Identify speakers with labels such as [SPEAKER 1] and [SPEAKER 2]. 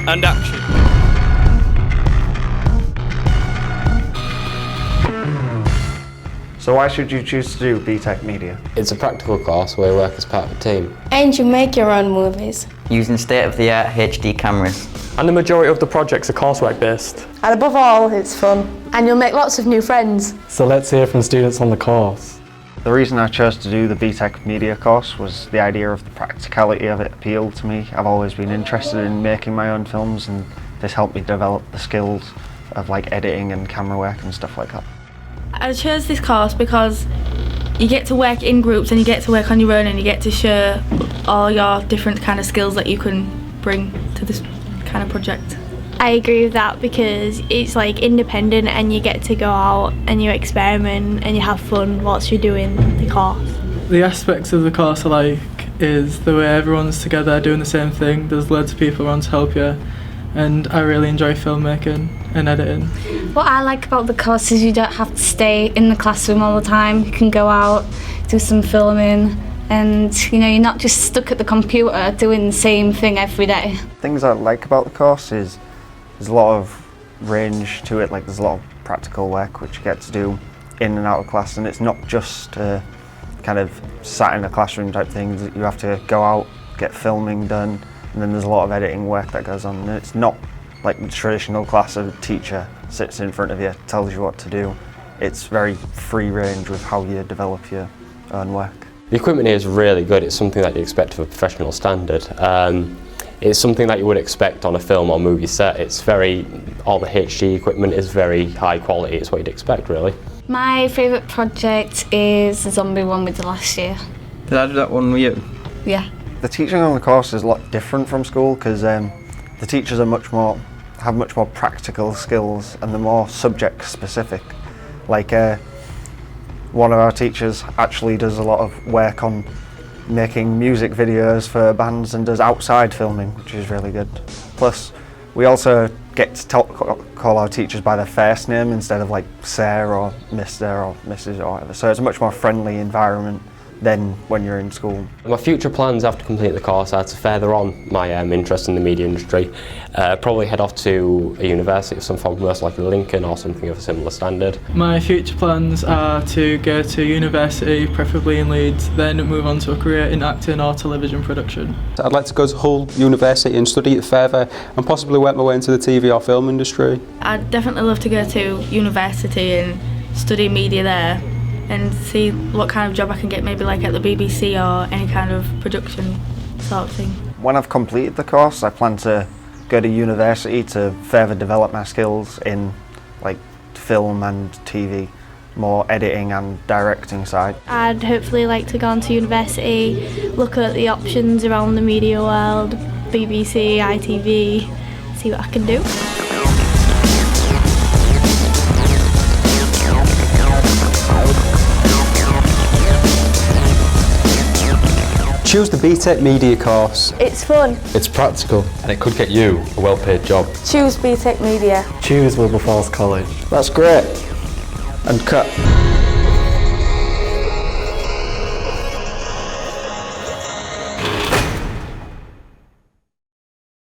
[SPEAKER 1] and action.
[SPEAKER 2] So why should you choose to do BTEC Media?
[SPEAKER 3] It's a practical course where you work as part of a team.
[SPEAKER 4] And you make your own movies.
[SPEAKER 5] Using state-of-the-art HD cameras.
[SPEAKER 6] And the majority of the projects are coursework based.
[SPEAKER 4] And above all, it's fun. And you'll make lots of new friends.
[SPEAKER 7] So let's hear from students on the course.
[SPEAKER 2] The reason I chose to do the BTEC Media course was the idea of the practicality of it appealed to me. I've always been interested in making my own films, and this helped me develop the skills of like editing and camera work and stuff like that.
[SPEAKER 8] I chose this course because you get to work in groups and you get to work on your own and you get to share all your different kind of skills that you can bring to this kind of project.
[SPEAKER 9] I agree with that because it's like independent and you get to go out and you experiment and you have fun whilst you're doing the course.
[SPEAKER 10] The aspects of the course I like is the way everyone's together doing the same thing. There's loads of people around to help you, and I really enjoy filmmaking and editing.
[SPEAKER 11] What I like about the course is you don't have to stay in the classroom all the time. You can go out, do some filming, and you're not just stuck at the computer doing the same thing every day.
[SPEAKER 2] Things I like about the course is there's a lot of range to it, like there's a lot of practical work which you get to do in and out of class, and it's not just kind of sat in a classroom type thing. You have to go out, get filming done, and then there's a lot of editing work that goes on. And it's not like the traditional class of a teacher sits in front of you, tells you what to do. It's very free range with how you develop your own work.
[SPEAKER 3] The equipment here is really good. It's something that you expect of a professional standard. It's something that you would expect on a film or movie set. All the HD equipment is very high quality. It's what you'd expect, really.
[SPEAKER 11] My favourite project is the zombie one we did last year.
[SPEAKER 5] Did I do that one with you?
[SPEAKER 11] Yeah.
[SPEAKER 2] The teaching on the course is a lot different from school because the teachers are have much more practical skills and they're more subject specific. Like one of our teachers actually does a lot of work on making music videos for bands and does outside filming, which is really good. Plus, we also get to call our teachers by their first name instead of like Sir or Mr. or Mrs. or whatever. So it's a much more friendly environment than when you're in school.
[SPEAKER 3] My future plans after completing the course are to further on my interest in the media industry. Probably head off to a university of some form, most likely Lincoln or something of a similar standard.
[SPEAKER 10] My future plans are to go to university, preferably in Leeds, then move on to a career in acting or television production.
[SPEAKER 12] I'd like to go to Hull University and study it further and possibly work my way into the TV or film industry.
[SPEAKER 8] I'd definitely love to go to university and study media there and see what kind of job I can get, maybe like at the BBC or any kind of production sort of thing.
[SPEAKER 2] When I've completed the course, I plan to go to university to further develop my skills in like film and TV, more editing and directing side.
[SPEAKER 9] I'd hopefully like to go on to university, look at the options around the media world, BBC, ITV, see what I can do.
[SPEAKER 12] Choose the BTEC Media course.
[SPEAKER 4] It's fun.
[SPEAKER 7] It's practical and it could get you a well-paid job.
[SPEAKER 4] Choose BTEC Media.
[SPEAKER 7] Choose Wilberforce College.
[SPEAKER 2] That's great. And cut.